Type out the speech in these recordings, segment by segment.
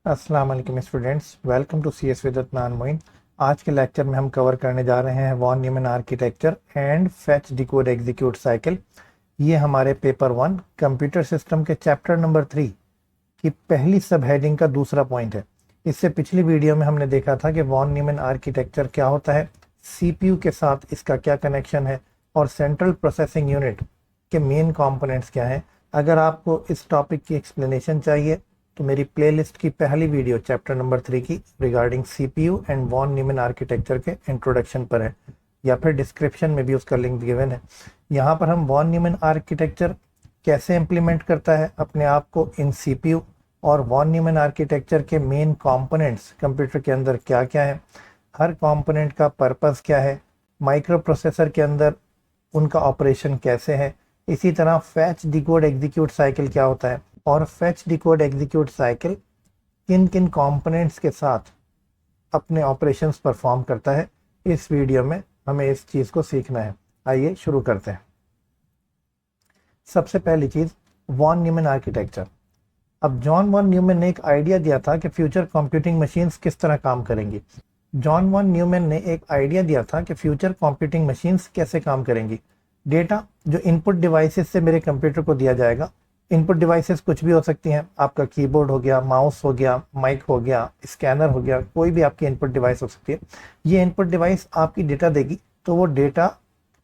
अस्सलाम वालेकुम students, welcome to C S with Adnan Moin. आज के लेक्चर में हम कवर करने जा रहे हैं Von Neumann architecture and fetch decode execute cycle. ये हमारे पेपर 1 कंप्यूटर सिस्टम के चैप्टर नंबर 3 की पहली सब हेडिंग का दूसरा पॉइंट है। इससे पिछली वीडियो में हमने देखा था कि वॉन न्यूमैन आर्किटेक्चर क्या होता है, सीपीयू के साथ इसका क्या कनेक्शन है और सेंट्रल प्रोसेसिंग यूनिट के मेन कंपोनेंट्स क्या हैं। अगर आपको इस टॉपिक की एक्सप्लेनेशन चाहिए तो मेरी प्लेलिस्ट की पहली वीडियो चैप्टर नंबर 3 की regarding CPU and Von Neumann architecture के इंट्रोडक्शन पर है, या फिर डिस्क्रिप्शन में भी उसका लिंक गिवन है। यहाँ पर हम वॉन न्यूमैन आर्किटेक्चर कैसे इम्प्लीमेंट करता है अपने आप को इन सीपीयू, और वॉन न्यूमैन आर्किटेक्चर के मेन कंपोनेंट्स कंप्यूटर के अंदर क्या क्या है, हर कंपोनेंट का पर्पस क्या है, माइक्रो प्रोसेसर के अंदर उनका ऑपरेशन कैसे है। इसी तरह फैच डिकोड एग्जीक्यूट साइकिल क्या होता है और फैच डिकोड एग्जीक्यूट साइकिल किन किन कंपोनेंट्स के साथ अपने ऑपरेशंस परफॉर्म करता है। इस वीडियो में हमें इस चीज़ को सीखना है। आइए शुरू करते हैं। सबसे पहली चीज़, वॉन न्यूमैन आर्किटेक्चर। अब जॉन वॉन न्यूमैन ने एक आइडिया दिया था कि फ्यूचर कंप्यूटिंग मशीन्स किस तरह काम करेंगी। जॉन वॉन न्यूमैन ने एक आइडिया दिया था कि फ्यूचर कंप्यूटिंग मशीन्स कैसे काम करेंगी। डेटा जो इनपुट डिवाइसेस से मेरे कंप्यूटर को दिया जाएगा, इनपुट डिवाइसेस कुछ भी हो सकती हैं, आपका कीबोर्ड हो गया, माउस हो गया, माइक हो गया, स्कैनर हो गया, कोई भी आपकी इनपुट डिवाइस हो सकती है। ये इनपुट डिवाइस आपकी डेटा देगी, तो वो डेटा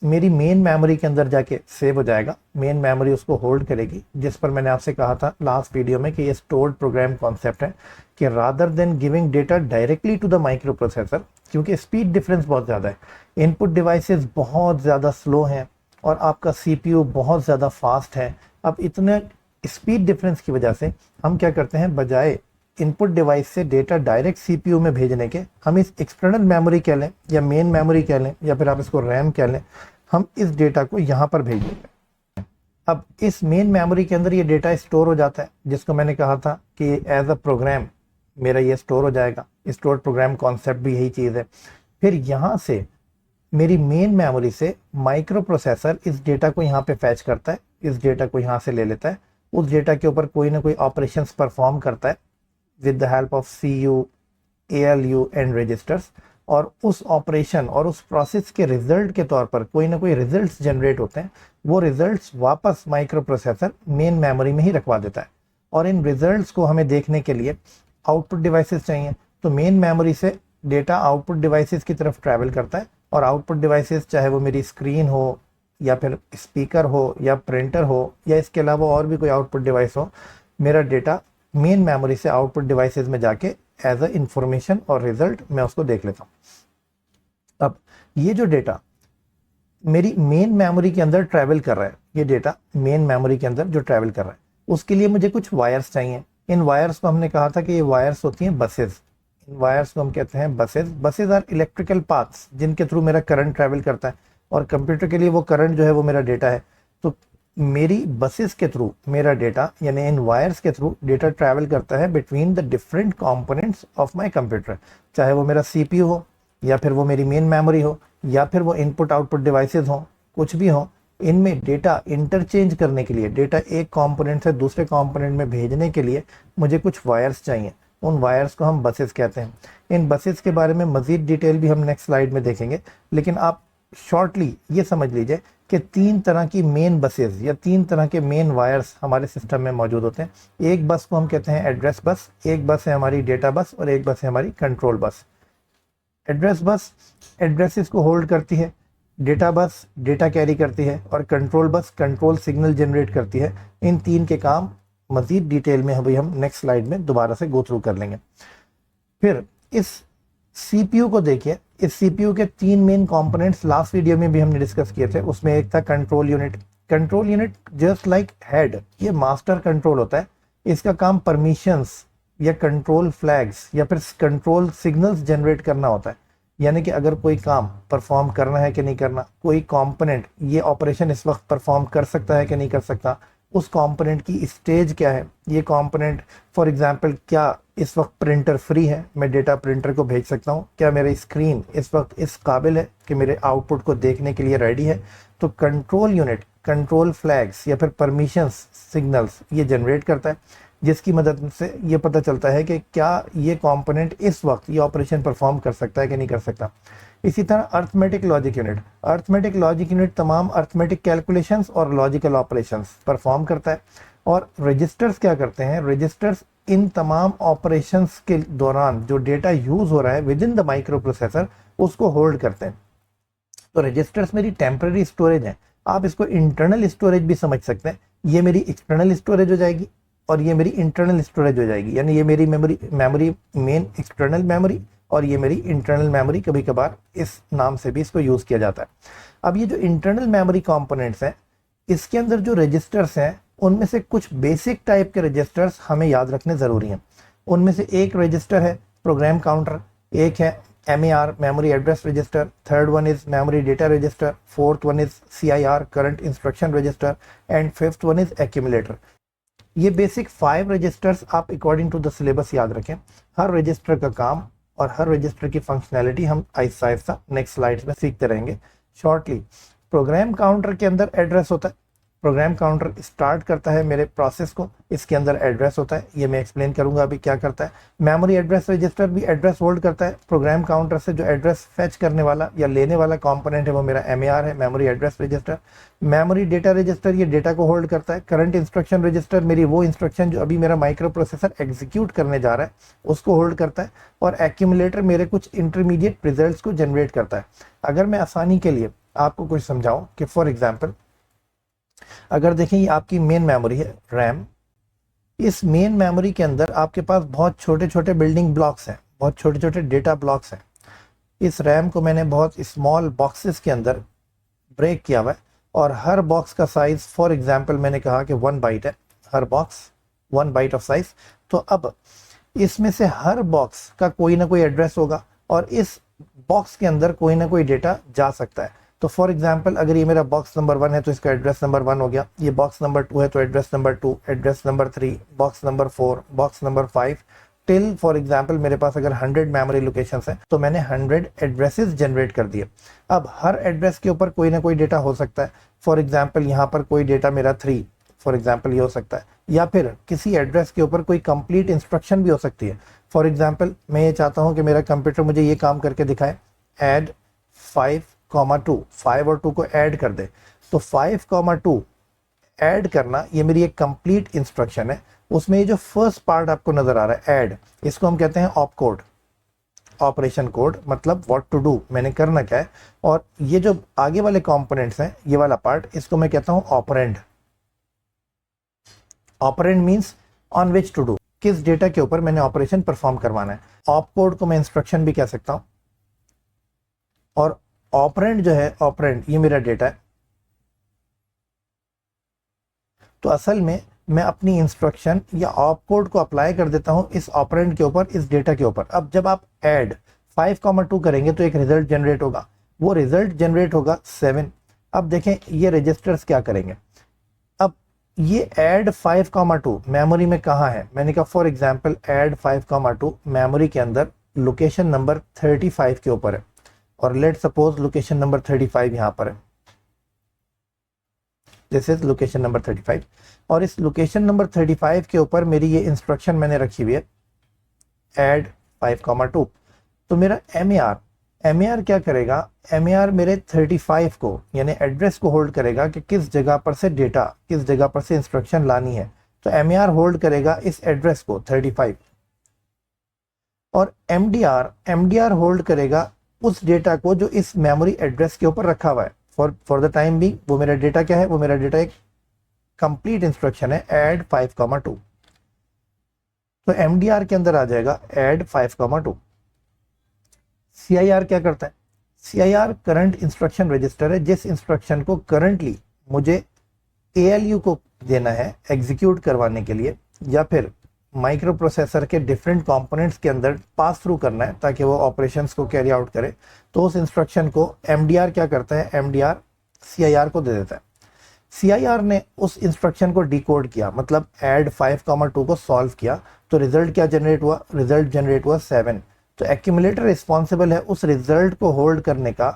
मेरी मेन मेमोरी के अंदर जाके सेव हो जाएगा। मेन मेमोरी उसको होल्ड करेगी, जिस पर मैंने आपसे कहा था लास्ट वीडियो में कि ये स्टोर्ड प्रोग्राम कॉन्सेप्ट है कि rather than giving data directly to the microprocessor, क्योंकि स्पीड डिफरेंस बहुत ज़्यादा है, इनपुट डिवाइसेस बहुत ज़्यादा स्लो हैं और आपका सीपीयू बहुत ज़्यादा फास्ट है। अब इतने स्पीड डिफरेंस की वजह से हम क्या करते हैं, बजाय इनपुट डिवाइस से डेटा डायरेक्ट सीपीयू में भेजने के, हम इस एक्सटर्नल मेमोरी कह लें या मेन मेमोरी कह लें या फिर आप इसको रैम कह लें, हम इस डेटा को यहाँ पर भेज देंगे। अब इस मेन मेमोरी के अंदर ये डेटा स्टोर हो जाता है, जिसको मैंने कहा था कि एज अ प्रोग्राम मेरा ये स्टोर हो जाएगा। स्टोर प्रोग्राम कॉन्सेप्ट भी यही चीज़ है। फिर यहाँ से मेरी मेन मेमोरी से माइक्रो प्रोसेसर इस डेटा को यहाँ पे फैच करता है, इस डेटा को यहाँ से ले लेता है, उस डेटा के ऊपर कोई ना कोई ऑपरेशंस परफॉर्म करता है with the help of CU, ALU and registers, और उस ऑपरेशन और उस प्रोसेस के रिजल्ट के तौर पर कोई ना कोई रिजल्ट्स जनरेट होते हैं। वो रिजल्ट्स वापस माइक्रो प्रोसेसर मेन मेमोरी में ही रखवा देता है, और इन रिजल्ट्स को हमें देखने के लिए आउटपुट डिवाइसेस चाहिए। तो मेन मेमोरी से डेटा आउटपुट डिवाइसेस की तरफ ट्रैवल करता है, और आउटपुट डिवाइसेस चाहे वो मेरी स्क्रीन हो या फिर स्पीकर हो या प्रिंटर हो या इसके अलावा और भी कोई आउटपुट डिवाइस हो, मेरा डेटा मेन मेमोरी से आउटपुट डिवाइसेस में जाके एज अ इंफॉर्मेशन और रिजल्ट मैं उसको देख लेता हूँ। अब ये जो डेटा मेरी मेन मेमोरी के अंदर ट्रैवल कर रहा है, ये डेटा मेन मेमोरी के अंदर जो ट्रैवल कर रहा है, उसके लिए मुझे कुछ वायर्स चाहिए। इन वायर्स को हमने कहा था कि ये वायर्स होती हैं बसेस। इन वायर्स को हम कहते हैं buses. Buses are electrical paths जिनके थ्रू मेरा करंट ट्रैवल करता है, और कंप्यूटर के लिए वो करंट जो है वो मेरा डेटा है। तो मेरी बसेस के थ्रू मेरा डेटा, यानी इन वायर्स के थ्रू डेटा ट्रैवल करता है between the different components of my computer, चाहे वो मेरा सीपीयू हो या फिर वो मेरी मेन मेमोरी हो या फिर वो इनपुट आउटपुट डिवाइसेस हो, कुछ भी हो। इनमें डेटा इंटरचेंज करने के लिए, डेटा एक कंपोनेंट से दूसरे कंपोनेंट में भेजने के लिए मुझे कुछ वायर्स चाहिए। उन वायर्स को हम बसेस कहते हैं। इन बसेस के बारे में मज़ीद डिटेल भी हम नेक्स्ट स्लाइड में देखेंगे, लेकिन आप शॉर्टली ये समझ लीजिए कि 3 तरह की मेन बसेस या 3 तरह के मेन वायर्स हमारे सिस्टम में मौजूद होते हैं। एक बस को हम कहते हैं एड्रेस बस, एक बस है हमारी डेटा बस, और एक बस है हमारी control bus. Address bus addresses को होल्ड करती है, डेटा बस डेटा कैरी करती है, और control bus control signal generate करती है। इन 3 के काम मज़ीद डिटेल में अभी हम नेक्स्ट स्लाइड में दोबारा से गो थ्रू कर लेंगे। फिर इस सीपीयू को देखिए। इस सीपीयू के 3 मेन कंपोनेंट्स लास्ट वीडियो में भी हमने डिस्कस किए थे। उसमें एक था control unit. Control unit just like head, ये मास्टर कंट्रोल होता है। इसका काम परमिशंस या कंट्रोल फ्लैग्स या फिर कंट्रोल सिग्नल्स जनरेट करना होता है। यानी कि अगर कोई काम परफॉर्म करना है कि नहीं करना, कोई कंपोनेंट ये ऑपरेशन इस वक्त परफॉर्म कर सकता है कि नहीं कर सकता, उस कंपोनेंट की स्टेज क्या है। ये कंपोनेंट फॉर एग्जांपल, क्या इस वक्त प्रिंटर फ्री है, मैं डेटा प्रिंटर को भेज सकता हूँ, क्या मेरी स्क्रीन इस वक्त इस काबिल है कि मेरे आउटपुट को देखने के लिए रेडी है। तो कंट्रोल यूनिट कंट्रोल फ्लैग्स या फिर परमिशंस सिग्नल्स ये जनरेट करता है। जिसकी मदद से ये पता चलता है कि क्या ये कंपोनेंट इस वक्त ये ऑपरेशन परफॉर्म कर सकता है कि नहीं कर सकता। इसी तरह अर्थमेटिक लॉजिक यूनिट तमाम अर्थमेटिक कैलकुलेशंस और लॉजिकल ऑपरेशंस परफॉर्म करता है। और रजिस्टर्स क्या करते हैं, रजिस्टर्स इन तमाम ऑपरेशंस के दौरान जो डेटा यूज हो रहा है with in the micro processor उसको होल्ड करते हैं। तो रजिस्टर्स मेरी टेम्पररी स्टोरेज है, आप इसको इंटरनल स्टोरेज भी समझ सकते हैं। ये मेरी एक्सटर्नल स्टोरेज हो जाएगी और ये मेरी इंटरनल स्टोरेज हो जाएगी, यानी ये मेरी मेमोरी मेन एक्सटर्नल मेमोरी और ये मेरी इंटरनल मेमोरी, कभी कभार इस नाम से भी इसको यूज किया जाता है। अब ये जो इंटरनल मेमोरी कंपोनेंट्स हैं, इसके अंदर जो रजिस्टर्स हैं उनमें से कुछ बेसिक टाइप के रजिस्टर्स हमें याद रखने ज़रूरी हैं। उनमें से एक रजिस्टर है प्रोग्राम काउंटर, एक है MER memory address register, third one is memory data register, fourth one is CIR current instruction register and fifth one is accumulator. ये बेसिक 5 रजिस्टर्स आप अकॉर्डिंग टू द सिलेबस याद रखें। हर register का काम और हर register की फंक्शनैलिटी हम Aahista Aahista next slides में सीखते रहेंगे शॉर्टली। प्रोग्राम काउंटर के अंदर एड्रेस होता है, प्रोग्राम काउंटर स्टार्ट करता है मेरे प्रोसेस को, इसके अंदर एड्रेस होता है, ये मैं एक्सप्लेन करूंगा अभी क्या करता है। मेमोरी एड्रेस रजिस्टर भी एड्रेस होल्ड करता है। प्रोग्राम काउंटर से जो एड्रेस फेच करने वाला या लेने वाला कंपोनेंट है वो मेरा MER है, memory address register. Memory data register ये डेटा को होल्ड करता है। करंट इंस्ट्रक्शन रजिस्टर मेरी वो इंस्ट्रक्शन जो अभी मेरा माइक्रो प्रोसेसर एग्जीक्यूट करने जा रहा है उसको होल्ड करता है। और एक्यूमुलेटर मेरे कुछ इंटरमीडिएट रिजल्ट्स को जनरेट करता है। अगर मैं आसानी के लिए आपको कुछ समझाऊं कि फॉर एग्जाम्पल अगर देखें ये आपकी मेन मेमोरी है रैम, इस मेन मेमोरी के अंदर आपके पास बहुत छोटे छोटे बिल्डिंग ब्लॉक्स हैं, बहुत छोटे छोटे डेटा ब्लॉक्स हैं। इस रैम को मैंने बहुत स्मॉल बॉक्सेस के अंदर ब्रेक किया हुआ है और हर बॉक्स का साइज फॉर एग्जांपल मैंने कहा कि 1 बाइट है, हर बॉक्स 1 बाइट ऑफ साइज। तो अब इसमें से हर बॉक्स का कोई ना कोई एड्रेस होगा और इस बॉक्स के अंदर कोई ना कोई डेटा जा सकता है। तो फॉर एग्जांपल अगर ये मेरा बॉक्स नंबर 1 है तो इसका एड्रेस नंबर 1 हो गया, ये बॉक्स नंबर 2 है तो address number 2, address number 3, box number 4, box number 5 till for example मेरे पास अगर 100 मेमोरी लोकेशंस हैं तो मैंने 100 एड्रेसेस जनरेट कर दिए। अब हर एड्रेस के ऊपर कोई ना कोई डेटा हो सकता है। फॉर एग्जांपल यहाँ पर कोई डेटा मेरा 3 फॉर एग्जांपल ये हो सकता है, या फिर किसी एड्रेस के ऊपर कोई कंप्लीट इंस्ट्रक्शन भी हो सकती है। फॉर एग्जांपल मैं ये चाहता हूँ कि मेरा कंप्यूटर मुझे ये काम करके दिखाए, ऐड 5,2, 5 और 2 को ऐड कर दे। तो 5,2 ऐड करना ये मेरी एक कंप्लीट इंस्ट्रक्शन है। उसमें ये जो फर्स्ट पार्ट आपको नजर आ रहा है ऐड, इसको हम कहते हैं ऑप कोड, ऑपरेशन कोड, मतलब व्हाट टू डू, मैंने करना क्या है। और ये जो आगे वाले कंपोनेंट्स हैं, ये वाला पार्ट, इसको मैं कहता हूं operand. Operand means on which to do, किस डेटा के ऊपर मैंने ऑपरेशन परफॉर्म करवाना है। ऑप कोड को मैं इंस्ट्रक्शन भी कह सकता हूं। और ऑपरेंड जो है, ऑपरेंड ये मेरा डेटा है। तो असल में मैं अपनी इंस्ट्रक्शन या ऑप कोड को अप्लाई कर देता हूं इस ऑपरेंड के ऊपर, इस डेटा के ऊपर। अब जब आप ऐड 5,2 करेंगे तो एक रिजल्ट जनरेट होगा, वो रिजल्ट जनरेट होगा 7। अब देखें ये रजिस्टर्स क्या करेंगे। अब ये ऐड 5,2 मेमोरी में कहाँ है, मैंने कहा फॉर एग्जाम्पल ऐड 5,2 मेमोरी के अंदर लोकेशन नंबर 35 के ऊपर है। और लेट सपोज लोकेशन नंबर 35 यहाँ पर है, दिस इज लोकेशन नंबर 35। और इस लोकेशन नंबर 35 के ऊपर मेरी ये इंस्ट्रक्शन मैंने रखी हुई है ऐड 5,2। तो मेरा MER क्या करेगा, MER मेरे 35 को यानी एड्रेस को होल्ड करेगा कि किस जगह पर से डेटा, किस जगह पर से इंस्ट्रक्शन लानी है। तो MER होल्ड करेगा इस एड्रेस को 35। और MDR होल्ड करेगा उस डेटा को जो इस मेमोरी एड्रेस के ऊपर रखा हुआ है। फॉर द टाइम भी वो मेरा डेटा क्या है, वो मेरा डेटा एक कंप्लीट इंस्ट्रक्शन है ऐड 5,2। तो MDR के अंदर आ जाएगा ऐड 5,2। CIR क्या करता है, CIR करंट इंस्ट्रक्शन रजिस्टर है, जिस इंस्ट्रक्शन को करंटली मुझे ALU को देना है एग्जीक्यूट करवाने के लिए, या फिर माइक्रो प्रोसेसर के डिफरेंट कंपोनेंट्स के अंदर पास थ्रू करना है ताकि वो ऑपरेशंस को कैरी आउट करे। तो उस इंस्ट्रक्शन को MDR क्या करता है, MDR CIR को दे देता है। CIR ने उस इंस्ट्रक्शन को डिकोड किया, मतलब ऐड 5,2 को सॉल्व किया। तो रिजल्ट क्या जनरेट हुआ, रिजल्ट जनरेट हुआ 7। तो एक्यूमुलेटर रिस्पॉन्सिबल है उस रिजल्ट को होल्ड करने का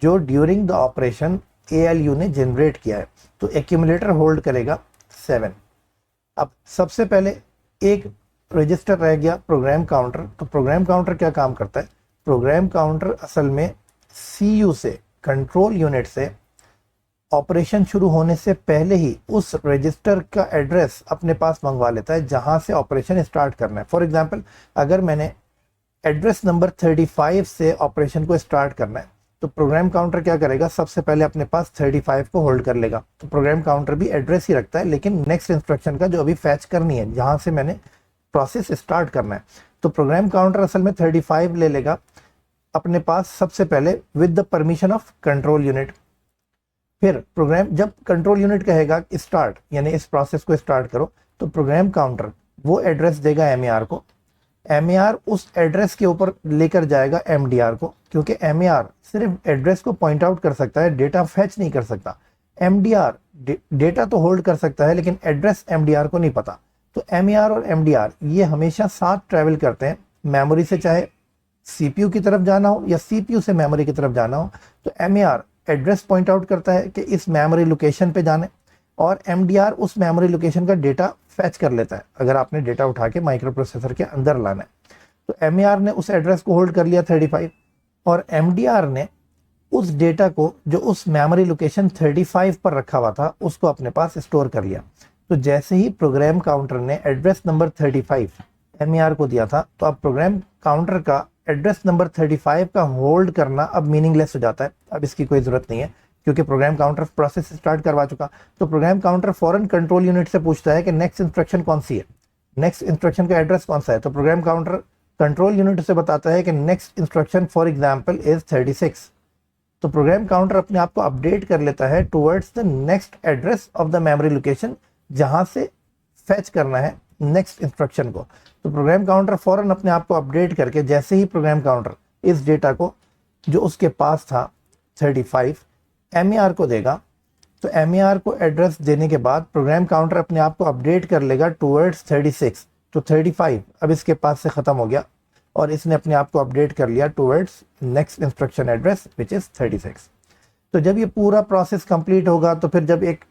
जो ड्यूरिंग द ऑपरेशन ALU ने जनरेट किया है। तो एक्यूमुलेटर होल्ड करेगा 7। अब सबसे पहले एक रजिस्टर रह गया प्रोग्राम काउंटर। तो प्रोग्राम काउंटर क्या काम करता है? प्रोग्राम काउंटर असल में सीयू से, कंट्रोल यूनिट से ऑपरेशन शुरू होने से पहले ही उस रजिस्टर का एड्रेस अपने पास मंगवा लेता है जहां से ऑपरेशन स्टार्ट करना है। फॉर एग्जांपल, अगर मैंने एड्रेस नंबर 35 से ऑपरेशन को स्टार्ट करना है तो प्रोग्राम काउंटर क्या करेगा? सबसे पहले अपने पास 35 को होल्ड कर लेगा। तो प्रोग्राम काउंटर भी एड्रेस ही रखता है, लेकिन नेक्स्ट इंस्ट्रक्शन का जो अभी फैच करनी है, जहां से मैंने प्रोसेस स्टार्ट करना है, तो प्रोग्राम काउंटर असल में 35 ले लेगा अपने पास सबसे पहले with the permission of control unit. फिर प्रोग्राम, जब कंट्रोल यूनिट कहेगा स्टार्ट, यानी इस प्रोसेस को स्टार्ट करो, तो प्रोग्राम काउंटर वो एड्रेस देगा एमएआर को। एमएआर उस एड्रेस के ऊपर लेकर जाएगा एमडीआर को, क्योंकि एमएआर सिर्फ एड्रेस को पॉइंट आउट कर सकता है, डेटा फैच नहीं कर सकता। एमडीआर डेटा तो होल्ड कर सकता है, लेकिन एड्रेस एमडीआर को नहीं पता। तो एमएआर और एमडीआर ये हमेशा साथ ट्रैवल करते हैं, मेमोरी से चाहे सीपीयू की तरफ जाना हो या सीपीयू से मेमोरी की तरफ जाना हो। तो एमएआर एड्रेस पॉइंट आउट करता है कि इस मेमोरी लोकेशन पे जाने, और एमडीआर उस मेमोरी लोकेशन का डेटा फैच कर लेता है अगर आपने डेटा उठा के माइक्रो प्रोसेसर के अंदर लाना है। तो एमएआर ने उस एड्रेस को होल्ड कर लिया 35, और एमडीआर ने उस डेटा को जो उस मेमोरी लोकेशन 35 पर रखा हुआ था उसको अपने पास स्टोर कर लिया। तो जैसे ही प्रोग्राम काउंटर ने एड्रेस नंबर 35 एमएआर को दिया था, तो अब प्रोग्राम काउंटर का एड्रेस नंबर 35 का होल्ड करना अब मीनिंगलेस हो जाता है। अब इसकी कोई जरूरत नहीं है, क्योंकि प्रोग्राम काउंटर प्रोसेस स्टार्ट करवा चुका। तो प्रोग्राम काउंटर फौरन कंट्रोल यूनिट से पूछता है कि नेक्स्ट इंस्ट्रक्शन कौन सी है, नेक्स्ट इंस्ट्रक्शन का एड्रेस कौन सा है। तो प्रोग्राम काउंटर कंट्रोल यूनिट से बताता है कि next instruction for example is 36। तो प्रोग्राम काउंटर अपने आप को अपडेट कर लेता है towards the next address of the memory location, जहां से फैच करना है नेक्स्ट इंस्ट्रक्शन को। तो प्रोग्राम काउंटर फौरन अपने आप को अपडेट करके, जैसे ही प्रोग्राम काउंटर इस डेटा को जो उसके पास था 35 एमएआर को देगा, तो एमएआर को एड्रेस देने के बाद प्रोग्राम काउंटर अपने आप को अपडेट कर लेगा टुवर्ड्स 36। तो 35 अब इसके पास से खत्म हो गया और इसने अपने आप को अपडेट कर लिया towards next instruction address which is 36। तो जब ये पूरा प्रोसेस कंप्लीट होगा, तो फिर जब एक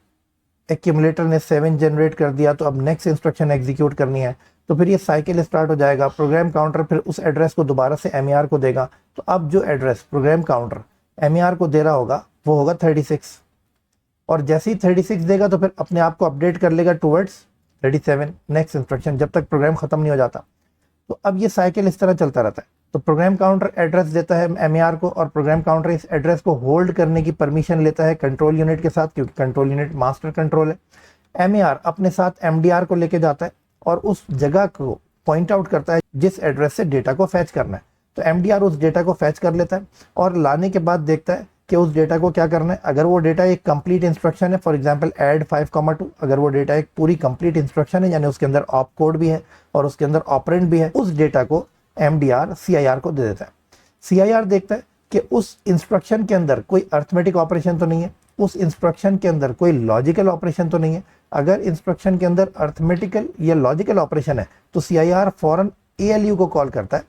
एक्यूमुलेटर ने 7 जनरेट कर दिया, तो अब नेक्स्ट इंस्ट्रक्शन एग्जीक्यूट करनी है, तो फिर ये साइकिल स्टार्ट हो जाएगा। प्रोग्राम काउंटर फिर उस एड्रेस को दोबारा से एमएआर को देगा। तो अब जो एड्रेस प्रोग्राम काउंटर एमएआर को दे रहा होगा वो होगा 36, और जैसे ही 36 देगा तो फिर अपने आप को अपडेट कर लेगा टुवर्ड्स 37 नेक्स्ट इंस्ट्रक्शन, जब तक प्रोग्राम खत्म नहीं हो जाता। तो अब ये साइकिल इस तरह चलता रहता है। तो प्रोग्राम काउंटर एड्रेस देता है एमएआर को, और प्रोग्राम काउंटर इस एड्रेस को होल्ड करने की परमिशन लेता है कंट्रोल यूनिट के साथ, क्योंकि कंट्रोल यूनिट मास्टर कंट्रोल है। एमएआर अपने साथ एमडीआर को लेके जाता है और उस जगह को पॉइंट आउट करता है जिस एड्रेस से डेटा को फैच करना है। तो एमडीआर उस डेटा को फैच कर लेता है और लाने के बाद देखता है कि उस डेटा को क्या करना है। अगर वो डेटा एक कंप्लीट इंस्ट्रक्शन है, फॉर एग्जांपल ऐड 5,2, अगर वो डेटा एक पूरी कंप्लीट इंस्ट्रक्शन है, यानी उसके अंदर ऑप कोड भी है और उसके अंदर ऑपरेंड भी है, उस डेटा को एमडीआर सीआईआर को दे देता है। सीआईआर देखता है कि उस इंस्ट्रक्शन के अंदर कोई अर्थमेटिक ऑपरेशन तो नहीं है, उस इंस्ट्रक्शन के अंदर कोई लॉजिकल ऑपरेशन तो नहीं है। अगर इंस्ट्रक्शन के अंदर अर्थमेटिकल या लॉजिकल ऑपरेशन है तो सीआईआर फौरन एएलयू को कॉल करता है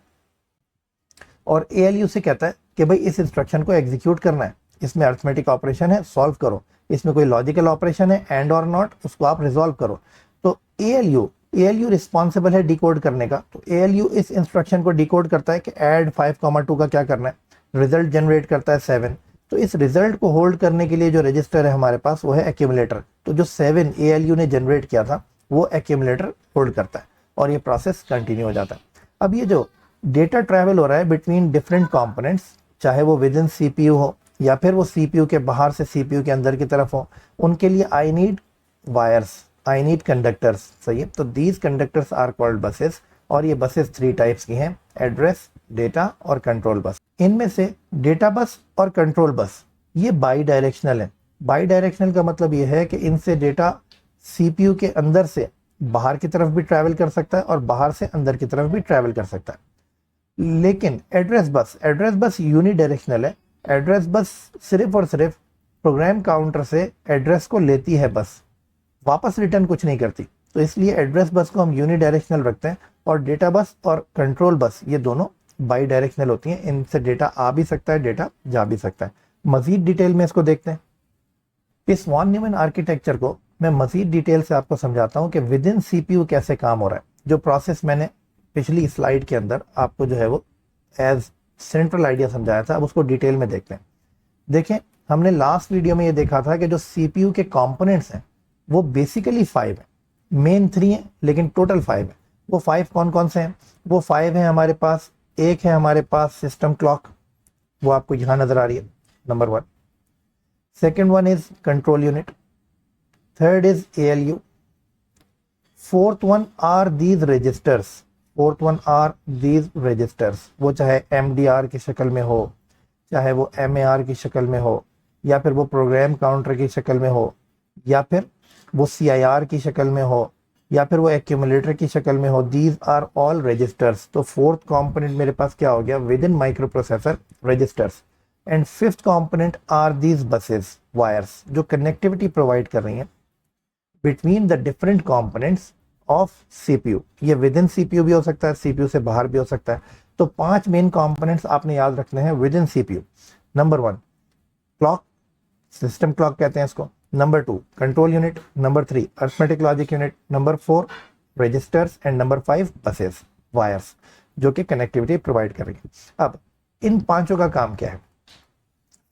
और एएलयू से कहता है कि भाई इस इंस्ट्रक्शन को एग्जीक्यूट करना है, इसमें अर्थमेटिक ऑपरेशन है, सॉल्व करो। इसमें कोई लॉजिकल ऑपरेशन है, एंड और नॉट, उसको आप रिजॉल्व करो। तो एएलयू रिस्पॉन्सिबल है डिकोड करने का। तो एएलयू इस इंस्ट्रक्शन को डिकोड करता है कि ऐड 5,2 का क्या करना है, रिजल्ट जनरेट करता है 7। तो इस रिजल्ट को होल्ड करने के लिए जो रजिस्टर है हमारे पास वो है एक्यूमुलेटर। तो जो 7 एएलयू ने जनरेट किया था वो एक्यूमुलेटर होल्ड करता है और ये प्रोसेस कंटिन्यू हो जाता है। अब ये जो डेटा ट्रैवल हो रहा है बिटवीन डिफरेंट कंपोनेंट्स, चाहे वो विद इन सीपीयू हो या फिर वो सीपीयू के बाहर से सीपीयू के अंदर की तरफ हो, उनके लिए I need wires, I need conductors. सही है। तो these conductors are called buses, और ये बसेस 3 टाइप्स की हैं, एड्रेस, डेटा और कंट्रोल बस। इनमें से डेटा बस और कंट्रोल बस ये बाई डायरेक्शनल है। बाई डायरेक्शनल का मतलब ये है कि इनसे डेटा सीपीयू के अंदर से बाहर की तरफ भी ट्रैवल कर सकता है और बाहर से अंदर की तरफ भी ट्रैवल कर सकता है। लेकिन एड्रेस बस यूनि डायरेक्शनल है। एड्रेस बस सिर्फ और सिर्फ प्रोग्राम काउंटर से एड्रेस को लेती है, बस वापस रिटर्न कुछ नहीं करती। तो इसलिए एड्रेस बस को हम यूनि डायरेक्शनल रखते हैं, और डेटा बस और कंट्रोल बस ये दोनों बाई डायरेक्शनल होती हैं। इनसे डेटा आ भी सकता है, डेटा जा भी सकता है। मजीद डिटेल में इसको देखते हैं। इस वॉन न्यूमैन आर्किटेक्चर को मैं मजीद डिटेल से आपको समझाता हूं कि विद इन सीपीयू कैसे काम हो रहा है। जो प्रोसेस मैंने पिछली स्लाइड के अंदर आपको जो है वो एज सेंट्रल आइडिया समझाया था, अब उसको डिटेल में देखते हैं। देखें, हमने लास्ट वीडियो में ये देखा था कि जो सीपीयू के कंपोनेंट्स हैं वो बेसिकली 5 हैं, मेन 3 हैं लेकिन टोटल 5 है। वो 5 कौन कौन से हैं? वो 5 हैं हमारे पास, एक है हमारे पास सिस्टम क्लॉक, वो आपको यहाँ नजर आ रही है, number 1। Second one is control unit, third is ALU, fourth one are these registers, fourth one are these registers, वो चाहे MDR की शक्ल में हो, चाहे वो MAR की शक्ल में हो, या फिर वो प्रोग्राम काउंटर की शक्ल में हो, या फिर वो CIR की शक्ल में हो, या फिर वो एक्यूमुलेटर की शक्ल में हो, दीज आर ऑल रजिस्टर्स। तो फोर्थ कंपोनेंट मेरे पास क्या हो गया? Within microprocessor registers. And fifth component are these buses, wires, जो कनेक्टिविटी प्रोवाइड कर रही हैं between the different components of CPU। ये विद इन CPU भी हो सकता है, CPU से बाहर भी हो सकता है। तो 5 मेन कंपोनेंट्स आपने याद रखने हैं within CPU। Number 1 clock, system clock कहते हैं इसको। Number 2 control unit, number 3 arithmetic logic unit, number 4 registers, and number 5 buses, wires, जो कि कनेक्टिविटी प्रोवाइड करेंगे। अब इन पांचों का काम क्या है?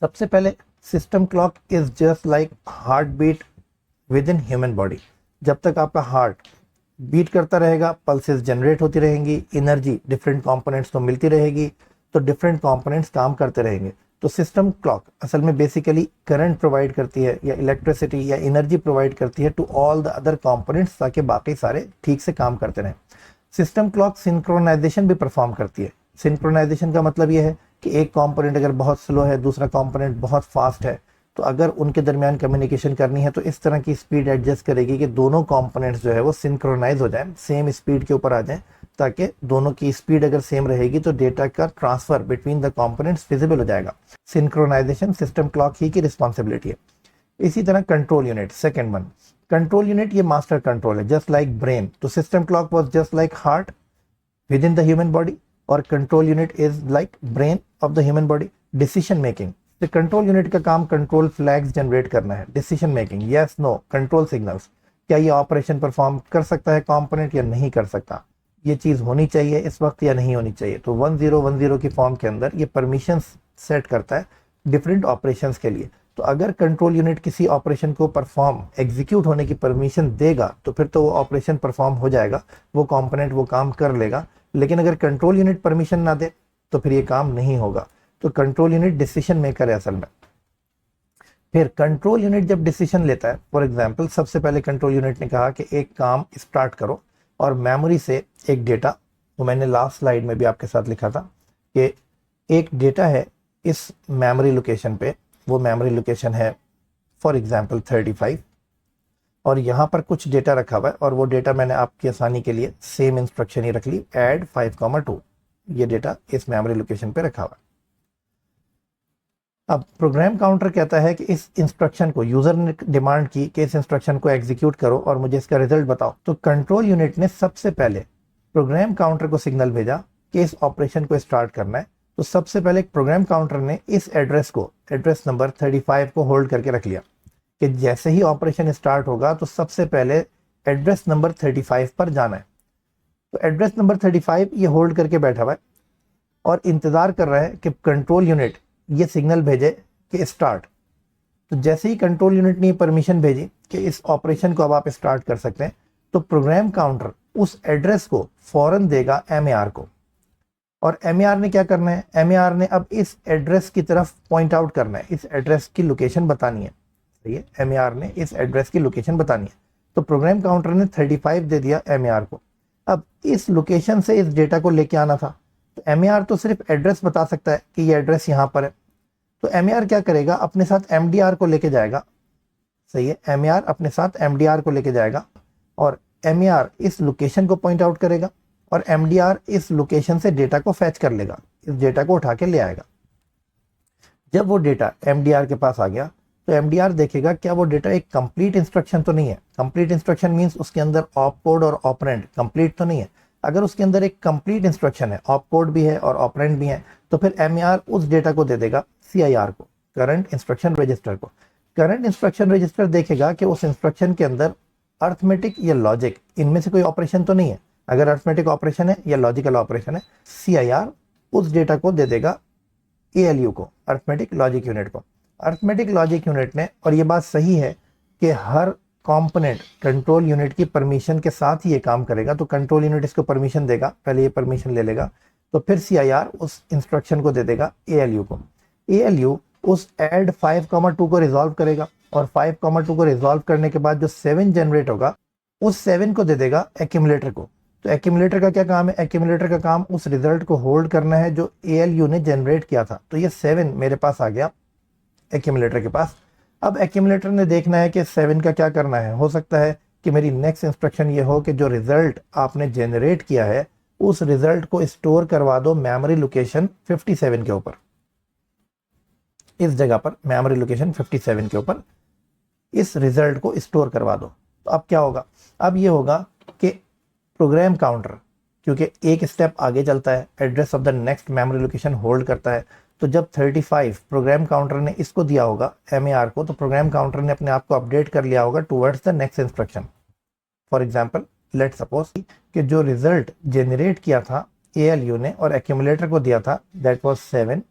सबसे पहले system clock is just like heart beat with in human body. जब तक आपका हार्ट बीट करता रहेगा, पल्सेस जनरेट होती रहेंगी, एनर्जी डिफरेंट कंपोनेंट्स को मिलती रहेगी, तो डिफरेंट कंपोनेंट्स काम करते रहेंगे। तो सिस्टम क्लॉक असल में बेसिकली करंट प्रोवाइड करती है या इलेक्ट्रिसिटी या एनर्जी प्रोवाइड करती है to all the other components, ताकि बाकी सारे ठीक से काम करते रहें। सिस्टम क्लॉक सिंक्रोनाइजेशन भी परफॉर्म करती है। सिंक्रोनाइजेशन का मतलब यह है कि एक कंपोनेंट अगर बहुत स्लो है, दूसरा कंपोनेंट बहुत फास्ट है, तो अगर उनके दरमियान कम्युनिकेशन करनी है तो इस तरह की स्पीड एडजस्ट करेगी कि दोनों कंपोनेंट्स जो है वो सिंक्रोनाइज हो जाएं, सेम स्पीड के ऊपर आ जाएं, ताकि दोनों की स्पीड अगर सेम रहेगी तो डेटा का transfer between the components feasible हो जाएगा। सिंक्रोनाइजेशन सिस्टम क्लॉक ही की रिस्पॉन्सिबिलिटी है। इसी तरह control unit, second one, control unit ये मास्टर कंट्रोल है, जस्ट लाइक ब्रेन। तो system clock was just like heart with in the human body, और control unit is like brain of the human body. Decision making, तो control unit का काम control flags generate करना है। Decision making, yes no, control signals, क्या ये operation perform कर सकता है कंपोनेंट या नहीं कर सकता, ये चीज होनी चाहिए इस वक्त या नहीं होनी चाहिए। तो 1010 की फॉर्म के अंदर ये परमिशंस सेट करता है डिफरेंट ऑपरेशंस के लिए। तो अगर कंट्रोल यूनिट किसी ऑपरेशन को परफॉर्म, एग्जीक्यूट होने की परमिशन देगा तो फिर तो वो ऑपरेशन परफॉर्म हो जाएगा, वो कंपोनेंट वो काम कर लेगा। लेकिन अगर कंट्रोल यूनिट परमिशन ना दे तो फिर ये काम नहीं होगा। तो कंट्रोल यूनिट डिसीजन मेकर है असल में। फिर कंट्रोल यूनिट जब डिसीजन लेता है, फॉर एग्जांपल सबसे पहले कंट्रोल यूनिट ने कहा कि एक काम स्टार्ट करो और मेमोरी से एक डेटा, वो मैंने लास्ट स्लाइड में भी आपके साथ लिखा था कि एक डेटा है इस मेमोरी लोकेशन पे, वो मेमोरी लोकेशन है फॉर एग्जांपल 35, और यहाँ पर कुछ डेटा रखा हुआ है, और वो डेटा मैंने आपकी आसानी के लिए सेम इंस्ट्रक्शन ही रख ली, ऐड 5,2, ये डेटा इस मेमोरी लोकेशन पे रखा हुआ है। अब प्रोग्राम काउंटर कहता है कि इस इंस्ट्रक्शन को, यूजर ने डिमांड की कि इस इंस्ट्रक्शन को एग्जीक्यूट करो और मुझे इसका रिजल्ट बताओ। तो कंट्रोल यूनिट ने सबसे पहले प्रोग्राम काउंटर को सिग्नल भेजा कि इस ऑपरेशन को स्टार्ट करना है। तो सबसे पहले प्रोग्राम काउंटर ने इस एड्रेस को, एड्रेस नंबर 35 को होल्ड करके रख लिया कि जैसे ही ऑपरेशन स्टार्ट होगा तो सबसे पहले एड्रेस नंबर 35 पर जाना है। तो एड्रेस नंबर 35 ये होल्ड करके बैठा हुआ है और इंतजार कर रहा है कि कंट्रोल यूनिट ये सिग्नल भेजे कि स्टार्ट। तो जैसे ही कंट्रोल यूनिट ने परमिशन भेजी कि इस ऑपरेशन को अब आप स्टार्ट कर सकते हैं, तो प्रोग्राम काउंटर उस एड्रेस को फौरन देगा MAR को। और MAR ने क्या करना है? MAR ने अब इस एड्रेस की तरफ पॉइंट आउट करना है, इस एड्रेस की लोकेशन बतानी है। सही है, MAR ने इस एड्रेस की लोकेशन बतानी है। तो प्रोग्राम काउंटर ने 35 दे दिया MAR को। अब इस लोकेशन से इस डेटा को लेके आना था, तो MAR तो सिर्फ एड्रेस बता सकता है कि ये एड्रेस यहाँ पर है। तो MAR क्या करेगा? अपने साथ MDR को लेके जाएगा। सही है, MAR अपने साथ MDR को लेके जाएगा और MAR इस लोकेशन को पॉइंट आउट करेगा और MDR इस लोकेशन से डेटा को फैच कर लेगा, इस डेटा को उठा के ले आएगा। जब वो डेटा MDR के पास आ गया तो MDR देखेगा क्या वो डेटा एक कंप्लीट इंस्ट्रक्शन तो नहीं है। कंप्लीट इंस्ट्रक्शन मींस उसके अंदर ऑप कोड और ऑपरेंड कंप्लीट तो नहीं है। अगर उसके अंदर एक कंप्लीट इंस्ट्रक्शन है, ऑप कोड भी है और ऑपरेंड भी है, तो फिर MAR उस डेटा को दे देगा CIR को, करंट इंस्ट्रक्शन रजिस्टर को। करंट इंस्ट्रक्शन रजिस्टर देखेगा कि उस इंस्ट्रक्शन के अंदर अर्थमेटिक या लॉजिक, इनमें से कोई ऑपरेशन तो नहीं है। अगर अर्थमेटिक ऑपरेशन है या लॉजिकल ऑपरेशन है, CIR उस डेटा को दे देगा ALU को, अर्थमेटिक लॉजिक यूनिट को। अर्थमेटिक लॉजिक यूनिट ने, और ये बात सही है कि हर कंपोनेंट कंट्रोल यूनिट की परमिशन के साथ ही ये काम करेगा। तो कंट्रोल यूनिट इसको परमिशन देगा, पहले ये परमिशन ले लेगा, तो फिर CIR उस इंस्ट्रक्शन को दे देगा ALU को। ALU उस ऐड 5,2 को रिजॉल्व करेगा, और 5,2 को रिजॉल्व करने के बाद जो 7 जनरेट होगा, उस 7 को दे देगा एक्यूमुलेटर को। तो एक्यूमुलेटर का क्या काम है? एक्यूमुलेटर का काम उस रिजल्ट को होल्ड करना है जो ALU ने जनरेट किया था। तो ये 7 मेरे पास आ गया एक्यूमुलेटर के पास। अब एक्यूमुलेटर ने देखना है कि 7 का क्या करना है। हो सकता है कि मेरी नेक्स्ट इंस्ट्रक्शन ये हो कि जो रिजल्ट आपने जनरेट किया है उस रिजल्ट को स्टोर करवा दो मेमोरी लोकेशन 57 के ऊपर, इस जगह पर मेमोरी लोकेशन 57 के ऊपर इस रिजल्ट को स्टोर करवा दो। तो अब क्या होगा? अब ये होगा कि प्रोग्राम काउंटर, क्योंकि एक स्टेप आगे चलता है, address of the next memory location hold करता है। तो जब 35 प्रोग्राम काउंटर ने इसको दिया होगा MAR को, तो प्रोग्राम काउंटर ने अपने आप को अपडेट कर लिया होगा towards the next instruction. For example let suppose कि जो रिजल्ट जनरेट किया था ALU ने और एक्यूमुलेटर को दिया था, दैट वाज 7,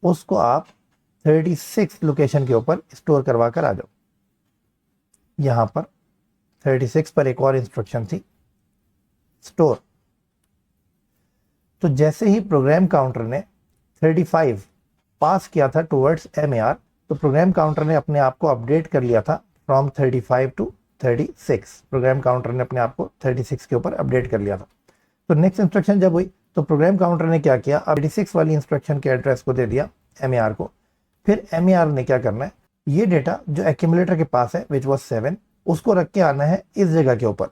उसको आप 36 लोकेशन के ऊपर स्टोर करवा कर आ जाओ। यहां पर 36 पर एक और इंस्ट्रक्शन थी, स्टोर। तो जैसे ही प्रोग्राम काउंटर ने 35 पास किया था टुवर्ड्स MAR, तो प्रोग्राम काउंटर ने अपने आप को अपडेट कर लिया था फ्रॉम 35 टू 36। प्रोग्राम काउंटर ने अपने आप को 36 के ऊपर अपडेट कर लिया था। तो नेक्स्ट इंस्ट्रक्शन जब हुई तो प्रोग्राम काउंटर ने क्या किया? 36 वाली इंस्ट्रक्शन के एड्रेस को दे दिया MAR को। फिर MAR ने क्या करना है? ये डेटा जो एक्यूमुलेटर के पास है विच वॉज 7, उसको रख के आना है इस जगह के ऊपर।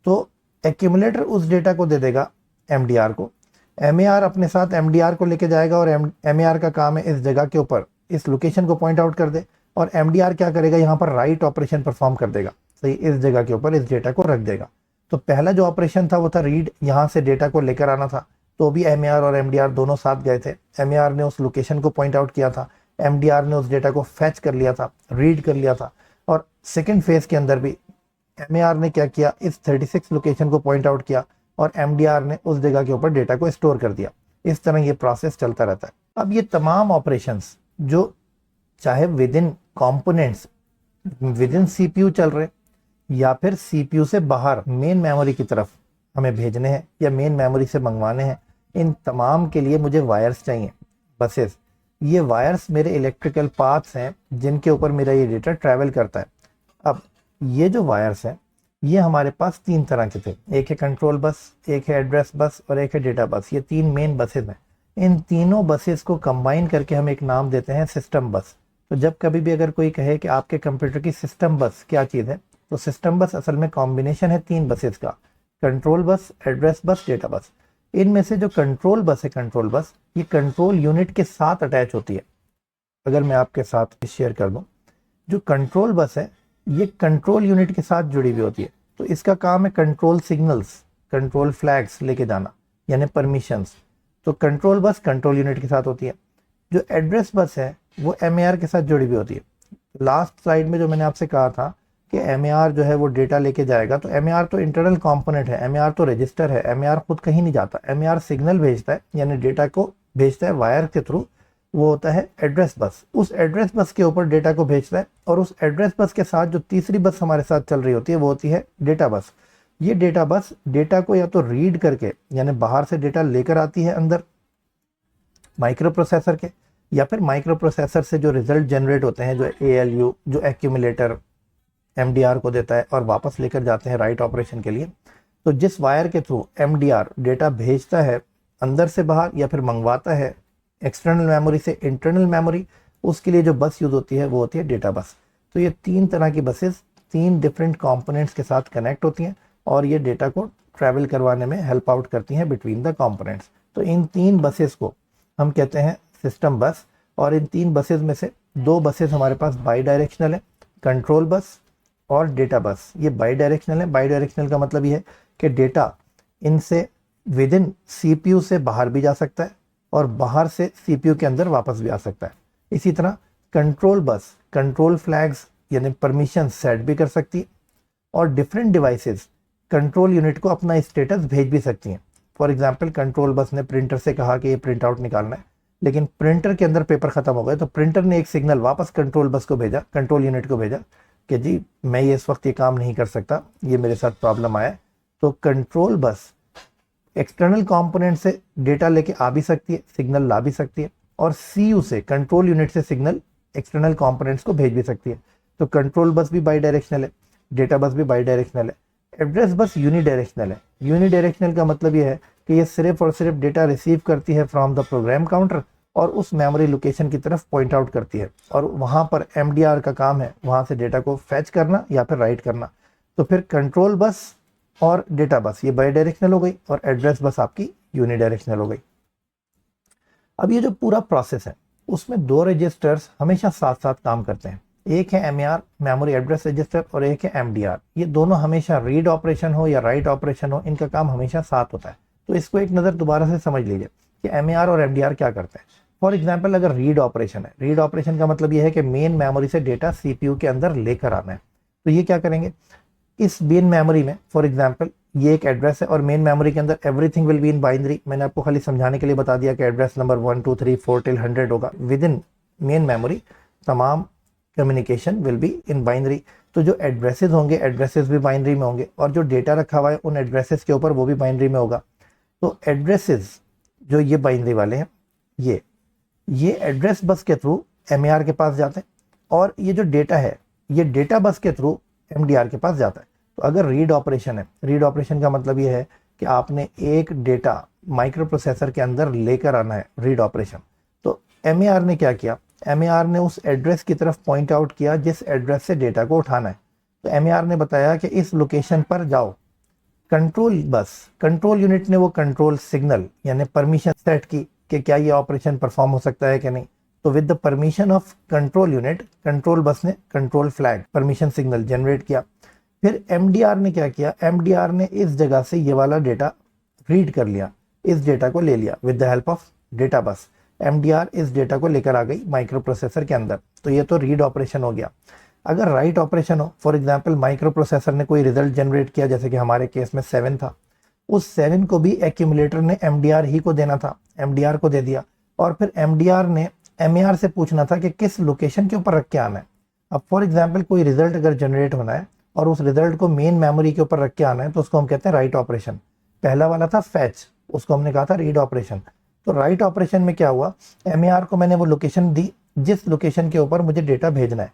तो एक्यूमुलेटर उस डेटा को दे देगा MDR को, MAR अपने साथ MDR को लेके जाएगा, और MAR का काम है इस जगह के ऊपर इस लोकेशन को पॉइंट आउट कर दे, और MDR क्या करेगा? यहाँ पर राइट ऑपरेशन परफॉर्म कर देगा, सही इस जगह के ऊपर इस डेटा को रख देगा। तो पहला जो ऑपरेशन था वो था रीड, यहाँ से डेटा को लेकर आना था। तो भी MAR और MDR दोनों साथ गए थे। MAR ने उस लोकेशन को पॉइंट आउट किया था, MDR ने उस डेटा को फैच कर लिया था, रीड कर लिया था। और सेकेंड फेज के अंदर भी MAR ने क्या किया? इस 36 लोकेशन को पॉइंट आउट किया, और MDR ने उस जगह के ऊपर डेटा को स्टोर कर दिया। इस तरह ये प्रोसेस चलता रहता है। अब ये तमाम ऑपरेशंस जो चाहे with in components with in CPU चल रहे या फिर CPU से बाहर मेन मेमोरी की तरफ हमें भेजने हैं या मेन मेमोरी से मंगवाने हैं, इन तमाम के लिए मुझे वायर्स चाहिए, बसेस। ये वायर्स मेरे इलेक्ट्रिकल पाथ्स हैं जिनके ऊपर मेरा ये डेटा ट्रैवल करता है। अब ये जो वायर्स हैं ये हमारे पास 3 तरह के थे, एक है कंट्रोल बस, एक है एड्रेस बस और एक है डेटा बस। ये 3 मेन बसेस हैं। इन तीनों बसेस को कंबाइन करके हम एक नाम देते हैं सिस्टम बस। तो जब कभी भी अगर कोई कहे कि आपके कंप्यूटर की सिस्टम बस क्या चीज़ है, तो सिस्टम बस असल में कॉम्बिनेशन है 3 बसेस का, control bus, address bus, data bus. इनमें से जो कंट्रोल बस है, कंट्रोल बस ये कंट्रोल यूनिट के साथ अटैच होती है। अगर मैं आपके साथ शेयर कर दूं, जो कंट्रोल बस है ये कंट्रोल यूनिट के साथ जुड़ी हुई होती है। तो इसका काम है कंट्रोल सिग्नल्स, कंट्रोल फ्लैग्स लेके जाना, यानी परमिशंस। तो कंट्रोल बस कंट्रोल यूनिट के साथ होती है। जो एड्रेस बस है वो MAR के साथ जुड़ी हुई होती है। लास्ट स्लाइड में जो मैंने आपसे कहा था कि MAR जो है वो डेटा लेके जाएगा, तो MAR तो इंटरनल कंपोनेंट है, MAR तो रजिस्टर है, MAR खुद कहीं नहीं जाता। MAR सिग्नल भेजता है, यानी डेटा को भेजता है वायर के थ्रू, वो होता है एड्रेस बस। उस एड्रेस बस के ऊपर डेटा को भेजता है, और उस एड्रेस बस के साथ जो तीसरी बस हमारे साथ चल रही होती है वो होती है डेटा बस। ये डेटा बस डेटा को या तो रीड करके, यानी बाहर से डेटा लेकर आती है अंदर माइक्रो प्रोसेसर के, या फिर माइक्रो प्रोसेसर से जो रिजल्ट जनरेट होते हैं, जो ALU जो एक्यूमुलेटर MDR को देता है, और वापस लेकर जाते हैं राइट ऑपरेशन के लिए। तो जिस वायर के थ्रू MDR डेटा भेजता है अंदर से बाहर या फिर मंगवाता है एक्सटर्नल मेमोरी से इंटरनल मेमोरी, उसके लिए जो बस यूज होती है वो होती है डेटा बस। तो ये 3 तरह की बसेस 3 डिफरेंट कंपोनेंट्स के साथ कनेक्ट होती हैं, और ये डेटा को ट्रैवल करवाने में हेल्प आउट करती हैं बिटवीन द कंपोनेंट्स। तो इन 3 बसेस को हम कहते हैं सिस्टम बस। और इन 3 बसेस में से 2 बसेस हमारे पास बाई डायरेक्शनल है, कंट्रोल बस और डेटा बस। ये बाई डायरेक्शनल है। बाई डायरेक्शनल का मतलब ये है कि डेटा इनसे विद इन CPU से बाहर भी जा सकता है और बाहर से CPU के अंदर वापस भी आ सकता है। इसी तरह कंट्रोल बस कंट्रोल फ्लैग्स यानी परमिशन सेट भी कर सकती है, और डिफरेंट डिवाइसेस कंट्रोल यूनिट को अपना स्टेटस भेज भी सकती हैं। फॉर एग्जाम्पल कंट्रोल बस ने प्रिंटर से कहा कि ये प्रिंट आउट निकालना है, लेकिन प्रिंटर के अंदर पेपर खत्म हो गए, तो प्रिंटर ने एक सिग्नल वापस कंट्रोल बस को भेजा, कंट्रोल यूनिट को भेजा कि जी मैं ये इस वक्त ये काम नहीं कर सकता, ये मेरे साथ प्रॉब्लम आया है। तो कंट्रोल बस एक्सटर्नल कंपोनेंट से डेटा लेके आ भी सकती है, सिग्नल ला भी सकती है, और सीयू से कंट्रोल यूनिट से सिग्नल एक्सटर्नल कंपोनेंट्स को भेज भी सकती है। तो कंट्रोल बस भी बाई डायरेक्शनल है, डेटा बस भी बाई डायरेक्शनल है, एड्रेस बस यूनी डायरेक्शनल है। यूनी डायरेक्शनल का मतलब ये है कि ये सिर्फ और सिर्फ डेटा रिसीव करती है फ्रॉम द प्रोग्राम काउंटर और उस मेमोरी लोकेशन की तरफ पॉइंट आउट करती है, और वहाँ पर एमडीआर का काम है वहाँ से डेटा को फैच करना या फिर राइट करना। तो फिर कंट्रोल बस और डेटा बस ये बाई डायरेक्शनल हो गई, और एड्रेस बस आपकी यूनी डायरेक्शनल हो गई। अब ये जो पूरा प्रोसेस है उसमें दो रजिस्टर्स हमेशा साथ साथ काम करते हैं, एक है MER मेमोरी एड्रेस रजिस्टर और एक है MDR। ये दोनों हमेशा रीड ऑपरेशन हो या राइट ऑपरेशन हो, इनका काम हमेशा साथ होता है। तो इसको एक नज़र दोबारा से समझ लीजिए कि MER और MDR क्या करते हैं। फॉर एग्जाम्पल अगर रीड ऑपरेशन है, रीड ऑपरेशन का मतलब ये है कि मेन मेमोरी से डेटा CPU के अंदर लेकर आना है। तो ये क्या करेंगे, इस मेन मेमोरी में फॉर एग्जाम्पल ये एक एड्रेस है और मेन मेमोरी के अंदर everything will be in binary. मैंने आपको खाली समझाने के लिए बता दिया कि एड्रेस नंबर 1 2 3 4 till 100 होगा। विद इन मेन मेमोरी तमाम communication will be in binary. तो जो एड्रेसेस होंगे एड्रेसेस भी बाइनरी में होंगे, और जो डेटा रखा हुआ है उन एड्रेसेस के ऊपर वो भी बाइनरी में होगा। तो एड्रेसेस जो ये बाइनरी वाले हैं ये एड्रेस बस के थ्रू MER के पास जाते हैं, और ये जो डेटा है ये डेटा बस के थ्रू MDR के पास जाता है। तो अगर रीड ऑपरेशन है, रीड ऑपरेशन का मतलब ये है कि आपने एक डेटा माइक्रो प्रोसेसर के अंदर लेकर आना है, रीड ऑपरेशन। तो MER ने क्या किया, MER ने उस एड्रेस की तरफ पॉइंट आउट किया जिस एड्रेस से डेटा को उठाना है। तो MER ने बताया कि इस लोकेशन पर जाओ। कंट्रोल बस कंट्रोल यूनिट ने वो कंट्रोल सिग्नल यानी परमिशन सेट की कि क्या ये ऑपरेशन परफॉर्म हो सकता है कि नहीं। तो with the permission of control unit control bus ने control flag permission signal generate किया। फिर MDR ने क्या किया, MDR ने इस जगह से ये वाला डेटा रीड कर लिया, इस डेटा को ले लिया with the help of data bus. MDR इस डेटा को लेकर आ गई माइक्रो प्रोसेसर के अंदर। तो ये तो रीड ऑपरेशन हो गया। अगर राइट ऑपरेशन हो, फॉर एग्जांपल माइक्रो प्रोसेसर ने कोई रिजल्ट जनरेट किया, जैसे कि हमारे केस में 7 था, उस 7 को भी एक्यूमुलेटर ने MDR ही को देना था, MDR को दे दिया, और फिर MDR ने MER से पूछना था कि किस लोकेशन के ऊपर रख के आना है। अब फॉर एग्जाम्पल कोई रिजल्ट अगर जनरेट होना है और उस रिजल्ट को मेन मेमोरी के ऊपर रख के आना है, तो उसको हम कहते हैं राइट ऑपरेशन। पहला वाला था फैच, उसको हमने कहा था रीड ऑपरेशन। तो राइट ऑपरेशन में क्या हुआ, MER को मैंने वो लोकेशन दी जिस लोकेशन के ऊपर मुझे डेटा भेजना है।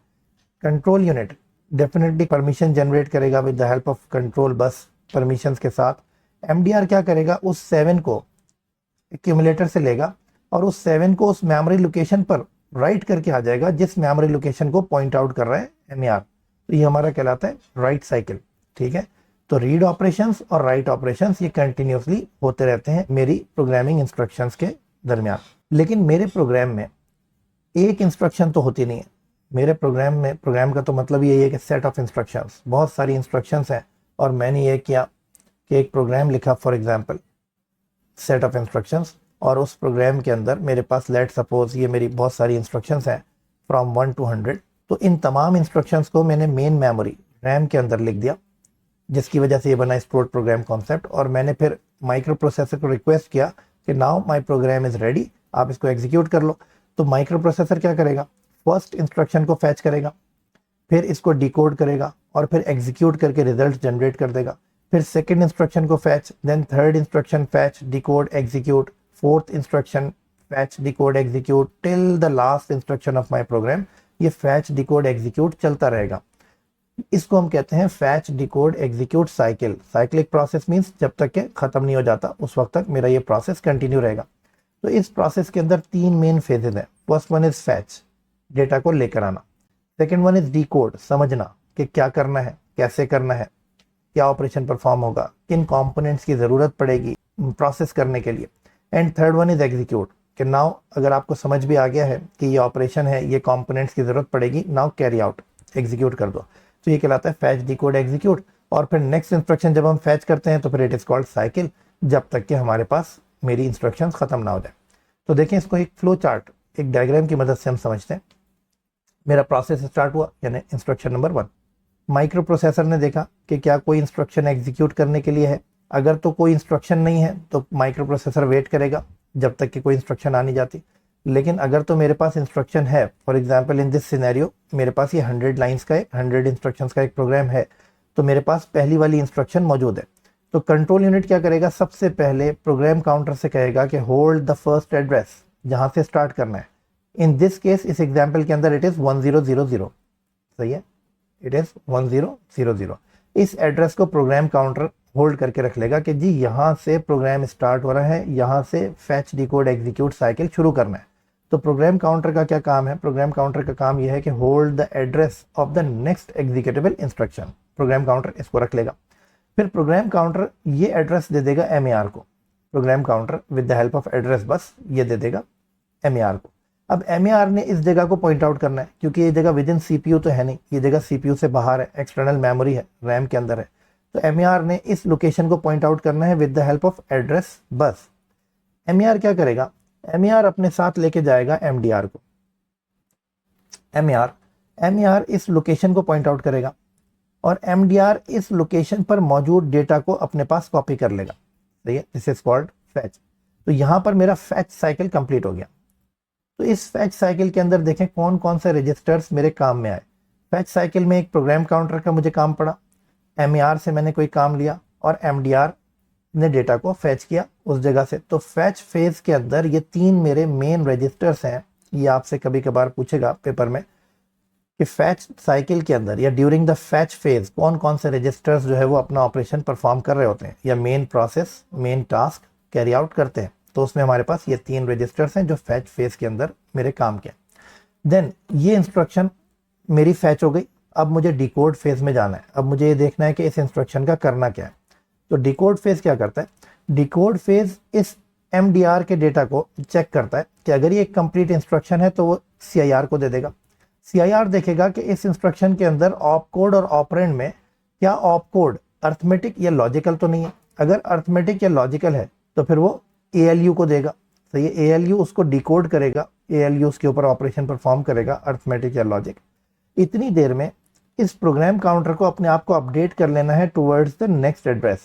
Control unit definitely permission generate करेगा with the help of control bus permissions के साथ। MDR क्या करेगा, उस 7 को एक्यूमुलेटर से लेगा और उस 7 को उस मेमोरी लोकेशन पर राइट करके आ जाएगा जिस मेमोरी लोकेशन को पॉइंट आउट कर रहा है MER। तो ये हमारा कहलाता है राइट साइकिल। ठीक है, तो रीड ऑपरेशंस और राइट ऑपरेशंस ये कंटिन्यूसली होते रहते हैं मेरी प्रोग्रामिंग इंस्ट्रक्शंस के दरमियान। लेकिन मेरे प्रोग्राम में एक इंस्ट्रक्शन तो होती नहीं है। मेरे प्रोग्राम में, प्रोग्राम का तो मतलब ये है कि सेट ऑफ इंस्ट्रक्शंस, बहुत सारी इंस्ट्रक्शंस हैं, और मैंने ये किया कि एक प्रोग्राम लिखा, for example set of instructions, और उस प्रोग्राम के अंदर मेरे पास लेट सपोज ये मेरी बहुत सारी इंस्ट्रक्शंस हैं फ्रॉम 1 to 100। तो इन तमाम इंस्ट्रक्शंस को मैंने मेन मेमोरी रैम के अंदर लिख दिया, जिसकी वजह से ये बना स्टोर्ड प्रोग्राम कॉन्सेप्ट। और मैंने फिर माइक्रो प्रोसेसर को रिक्वेस्ट किया कि now my programme is ready, आप इसको एग्जीक्यूट कर लो। तो माइक्रो प्रोसेसर क्या करेगा, फर्स्ट इंस्ट्रक्शन को फैच करेगा, फिर इसको डिकोड करेगा और फिर एग्जीक्यूट करके रिजल्ट जनरेट कर देगा। फिर सेकेंड इंस्ट्रक्शन को fetch, then third instruction fetch decode execute, fourth instruction fetch decode execute, till the last instruction of my program. ये फैच डिकोड एग्जीक्यूट चलता रहेगा। इसको हम कहते हैं fetch decode execute cycle. Cyclic process means जब तक के खत्म नहीं हो जाता उस वक्त तक मेरा ये प्रोसेस कंटिन्यू रहेगा। तो इस प्रोसेस के अंदर 3 मेन फेजेज हैं। First one is fetch, data को लेकर आना। सेकेंड वन इज डिकोड, समझना कि क्या करना है, कैसे करना है, क्या ऑपरेशन परफॉर्म होगा, किन कंपोनेंट्स की जरूरत पड़ेगी प्रोसेस करने के लिए। And third one is execute, कि नाउ अगर आपको समझ भी आ गया है कि ये ऑपरेशन है, ये कंपोनेंट्स की जरूरत पड़ेगी, नाउ कैरी आउट, एग्जीक्यूट कर दो। तो ये कहलाता है फैच डिकोड एग्जीक्यूट। और फिर नेक्स्ट इंस्ट्रक्शन जब हम फैच करते हैं तो फिर इट इज कॉल्ड साइकिल, जब तक कि हमारे पास मेरी इंस्ट्रक्शन खत्म ना हो जाए। तो देखें, इसको एक फ्लो चार्ट, एक डायग्राम की मदद से हम समझते हैं। मेरा प्रोसेस स्टार्ट हुआ, यानी इंस्ट्रक्शन नंबर 1, माइक्रो प्रोसेसर ने देखा कि क्या कोई इंस्ट्रक्शन एग्जीक्यूट करने के लिए है। अगर तो कोई इंस्ट्रक्शन नहीं है तो माइक्रो प्रोसेसर वेट करेगा जब तक कि कोई इंस्ट्रक्शन आ नहीं जाती। लेकिन अगर तो मेरे पास इंस्ट्रक्शन है, for example in this scenario मेरे पास ये 100 लाइंस का 100 इंस्ट्रक्शंस का एक प्रोग्राम है, तो मेरे पास पहली वाली इंस्ट्रक्शन मौजूद है। तो कंट्रोल यूनिट क्या करेगा, सबसे पहले प्रोग्राम काउंटर से कहेगा कि होल्ड द फर्स्ट एड्रेस, जहां से स्टार्ट करना है। इन दिस केस, इस एग्जाम्पल के अंदर इट इज 1000। सही है, इट इज 1000। इस एड्रेस को प्रोग्राम काउंटर होल्ड करके रख लेगा कि जी यहाँ से प्रोग्राम स्टार्ट हो रहा है, यहाँ से फैच डिकोड एग्जीक्यूट साइकिल शुरू करना है। तो प्रोग्राम काउंटर का क्या काम है, प्रोग्राम काउंटर का काम यह है कि hold the address of the next executable instruction. Program counter इसको रख लेगा। फिर प्रोग्राम काउंटर ये एड्रेस दे देगा एमएआर को। Program counter with the help of address bus ये दे देगा एमएआर को। अब एमएआर ने इस जगह को पॉइंट आउट करना है, क्योंकि ये जगह विद इन सीपीयू तो है नहीं, ये जगह सीपीयू से बाहर है, एक्सटर्नल मेमोरी है, रैम के अंदर है। तो एमएआर ने इस लोकेशन को पॉइंट आउट करना है with the help of address bus. MAR क्या करेगा, एमएआर अपने साथ लेके जाएगा एमडीआर को। एमएआर इस लोकेशन को पॉइंट आउट करेगा और एमडीआर इस लोकेशन पर मौजूद डेटा को अपने पास कॉपी कर लेगा। सही है, दिस इज कॉल्ड फैच। तो यहां पर मेरा फैच साइकिल कंप्लीट हो गया। तो इस फैच साइकिल के अंदर देखें कौन कौन से रजिस्टर्स मेरे काम में आए। फैच साइकिल में एक प्रोग्राम काउंटर का मुझे काम पड़ा, एमएआर से मैंने कोई काम लिया और एमडीआर ने डेटा को फैच किया उस जगह से। तो फैच फेज के अंदर ये 3 मेरे मेन रजिस्टर्स हैं। ये आपसे कभी कभार पूछेगा पेपर में कि फैच साइकिल के अंदर या ड्यूरिंग द फैच फेज कौन कौन से रजिस्टर्स जो है वो अपना ऑपरेशन परफॉर्म कर रहे होते हैं या main process main task carry out करते हैं। तो उसमें हमारे पास ये 3 रजिस्टर्स हैं जो फैच फेज के अंदर मेरे काम के। देन ये इंस्ट्रक्शन मेरी फैच हो गई। अब मुझे डिकोड फेज में जाना है। अब मुझे ये देखना है कि इस इंस्ट्रक्शन का करना क्या है। तो डिकोड फेज क्या करता है, डिकोड फेज इस एमडीआर के डेटा को चेक करता है कि अगर ये एक कंप्लीट इंस्ट्रक्शन है तो वो सीआईआर को दे देगा। सीआईआर देखेगा कि इस इंस्ट्रक्शन के अंदर ऑप कोड और ऑपरेंड में क्या ऑप कोड अर्थमेटिक या लॉजिकल तो नहीं है। अगर अर्थमेटिक या लॉजिकल है तो फिर वो एएलयू को देगा। सही है, एएलयू उसको डिकोड करेगा, एएलयू उसके ऊपर ऑपरेशन परफॉर्म करेगा, अर्थमेटिक या लॉजिक। इतनी देर में इस प्रोग्राम काउंटर को अपने आप को अपडेट कर लेना है टुवर्ड्स द नेक्स्ट एड्रेस।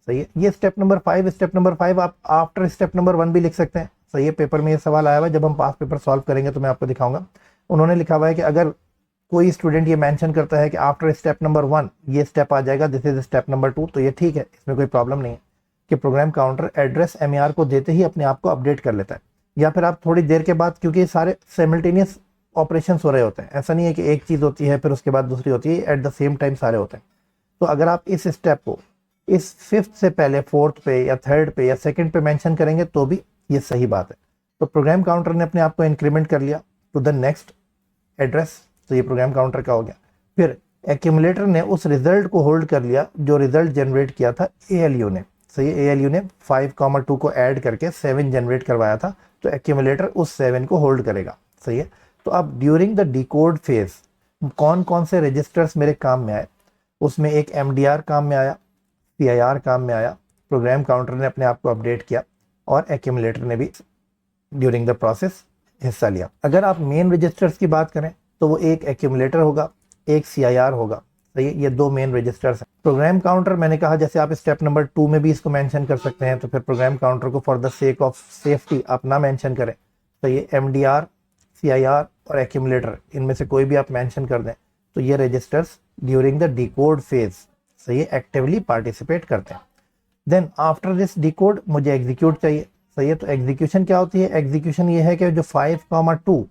सही है, ये स्टेप नंबर 5। स्टेप नंबर 5 आप आफ्टर स्टेप नंबर 1 भी लिख सकते हैं। सही है, पेपर में ये सवाल आया हुआ है, जब हम पास पेपर सॉल्व करेंगे तो मैं आपको दिखाऊंगा। उन्होंने लिखा हुआ है कि अगर कोई स्टूडेंट ये मेंशन करता है कि आफ्टर स्टेप नंबर 1 ये स्टेप आ जाएगा, दिस इज स्टेप नंबर 2, तो ये ठीक है, इसमें कोई प्रॉब्लम नहीं है कि प्रोग्राम काउंटर एड्रेस एमएआर को देते ही अपने आप को अपडेट कर लेता है। या फिर आप थोड़ी देर के बाद, क्योंकि सारे साइमल्टेनियस ऑपरेशंस हो रहे होते हैं, ऐसा नहीं है कि एक चीज़ होती है फिर उसके बाद दूसरी होती है, एट द सेम टाइम सारे होते हैं। तो अगर आप इस स्टेप को इस 5th से पहले 4th पे या 3rd पे या 2nd पे मेंशन करेंगे तो भी ये सही बात है। तो प्रोग्राम काउंटर ने अपने आप को इंक्रीमेंट कर लिया टू द नेक्स्ट एड्रेस। तो ये प्रोग्राम काउंटर का हो गया। फिर एक्यूमुलेटर ने उस रिजल्ट को होल्ड कर लिया जो रिजल्ट जनरेट किया था एएलयू ने। सही है, एएलयू ने 5,2 को ऐड करके 7 जनरेट करवाया था, तो एक्यूमुलेटर उस 7 को होल्ड करेगा। सही है, तो अब ड्यूरिंग द डिकोड फेज कौन कौन से रजिस्टर्स मेरे काम में आए, उसमें एक एमडीआर काम में आया, सीआईआर काम में आया, प्रोग्राम काउंटर ने अपने आप को अपडेट किया और एक्यूमुलेटर ने भी ड्यूरिंग द प्रोसेस हिस्सा लिया। अगर आप मेन रजिस्टर्स की बात करें तो वो एक एक्यूमुलेटर होगा, एक सीआईआर होगा। सही है, ये 2 मेन रजिस्टर्स हैं। प्रोग्राम काउंटर मैंने कहा जैसे आप स्टेप नंबर 2 में भी इसको मेंशन कर सकते हैं, तो फिर प्रोग्राम काउंटर को for the sake of safety आप ना मेंशन करें। तो ये एमडीआर, सीआईआर और एक्यूमुलेटर, इनमें से कोई भी आप मेंशन कर दें तो ये registers during the decode phase सही है एक्टिवली पार्टिसिपेट करते हैं। देन आफ्टर दिस डिकोड मुझे एग्जीक्यूट चाहिए। सही है, तो एग्जीक्यूशन क्या होती है, एग्जीक्यूशन ये है कि जो 5,2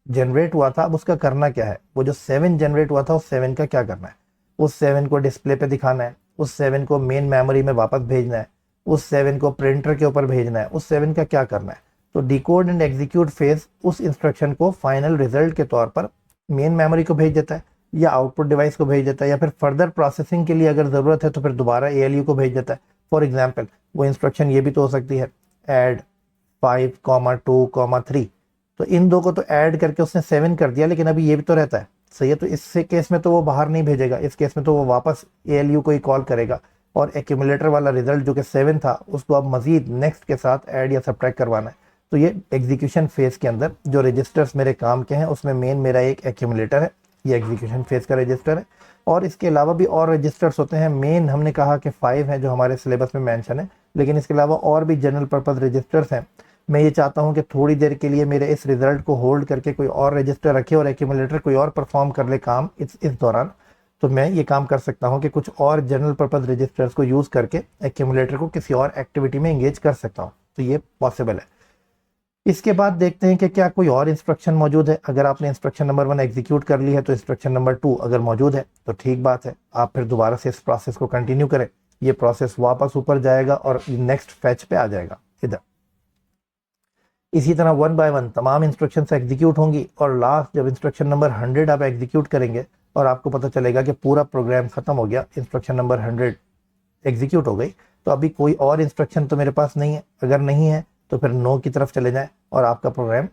जनरेट हुआ था अब उसका करना क्या है, वो जो 7 जनरेट हुआ था उस 7 का क्या करना है। उस 7 को डिस्प्ले पे दिखाना है, उस 7 को मेन मेमोरी में वापस भेजना है, उस 7 को प्रिंटर के ऊपर भेजना है, उस 7 का क्या करना है। तो डिकोड एंड एग्जीक्यूट फेज उस इंस्ट्रक्शन को फाइनल रिजल्ट के तौर पर मेन मेमोरी को भेज देता है या आउटपुट डिवाइस को भेज देता है, या फिर फर्दर प्रोसेसिंग के लिए अगर ज़रूरत है तो फिर दोबारा एएलयू को भेज देता है। फॉर एग्जाम्पल वो इंस्ट्रक्शन ये भी तो हो सकती है ऐड 5,2,3, तो इन 2 को तो ऐड करके उसने 7 कर दिया, लेकिन अभी ये भी तो रहता है। सही है, तो इस केस में तो वो बाहर नहीं भेजेगा, इस केस में तो वो वापस एएलयू को ही कॉल करेगा और एक्यूमुलेटर वाला रिजल्ट जो कि 7 था उसको अब मजीद नेक्स्ट के साथ ऐड या सब्ट्रैक्ट करवाना है। तो ये एग्जीक्यूशन फेज के अंदर जो रजिस्टर्स मेरे काम के हैं उसमें मेन मेरा एक एक्यूमुलेटर है, ये एग्जीक्यूशन फेज का रजिस्टर है। और इसके अलावा भी और रजिस्टर्स होते हैं। मेन हमने कहा कि 5 हैं जो हमारे सिलेबस में मेंशन है, लेकिन इसके अलावा और भी जनरल पर्पस रजिस्टर्स हैं। मैं ये चाहता हूँ कि थोड़ी देर के लिए मेरे इस रिजल्ट को होल्ड करके कोई और रजिस्टर रखे और एक्यूमुलेटर कोई और परफॉर्म कर ले काम इस दौरान। तो मैं ये काम कर सकता हूँ कि कुछ और जनरल पर्पस रजिस्टर्स को यूज़ करके एक्यूमुलेटर को किसी और एक्टिविटी में एंगेज कर सकता हूँ। तो ये पॉसिबल है। इसके बाद देखते हैं कि क्या कोई और इंस्ट्रक्शन मौजूद है। अगर आपने इंस्ट्रक्शन नंबर 1 एग्जीक्यूट कर ली है तो इंस्ट्रक्शन नंबर 2 अगर मौजूद है तो ठीक बात है, आप फिर दोबारा से इस प्रोसेस को कंटिन्यू करें। ये प्रोसेस वापस ऊपर जाएगा और नेक्स्ट फैच पे आ जाएगा इधर। इसी तरह 1 बाय 1 तमाम इंस्ट्रक्शंस एग्जीक्यूट होंगी और लास्ट जब इंस्ट्रक्शन नंबर 100 आप एग्जीक्यूट करेंगे और आपको पता चलेगा कि पूरा प्रोग्राम खत्म हो गया, इंस्ट्रक्शन नंबर 100 एग्जीक्यूट हो गई, तो अभी कोई और इंस्ट्रक्शन तो मेरे पास नहीं है। अगर नहीं है तो फिर नो की तरफ चले जाएं और आपका प्रोग्राम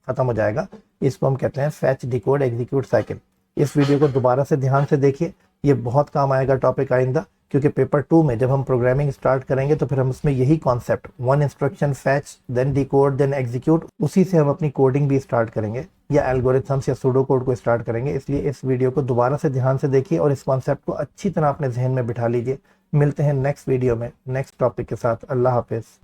खत्म हो जाएगा। इसको हम कहते हैं फैच डिकोड एग्जीक्यूट साइकिल। इस वीडियो को दोबारा से ध्यान से देखिए, ये बहुत काम आएगा टॉपिक आइंदा, क्योंकि पेपर 2 में जब हम प्रोग्रामिंग स्टार्ट करेंगे तो फिर हम उसमें यही concept 1 instruction fetch then decode then execute, उसी से हम अपनी कोडिंग भी स्टार्ट करेंगे या एल्गोरिथम्स या सूडो कोड को स्टार्ट करेंगे। इसलिए इस वीडियो को दोबारा से ध्यान से देखिए और इस कॉन्सेप्ट को अच्छी तरह अपने जहन में बिठा लीजिए। मिलते हैं नेक्स्ट वीडियो में नेक्स्ट टॉपिक के साथ। अल्लाह हाफिज़।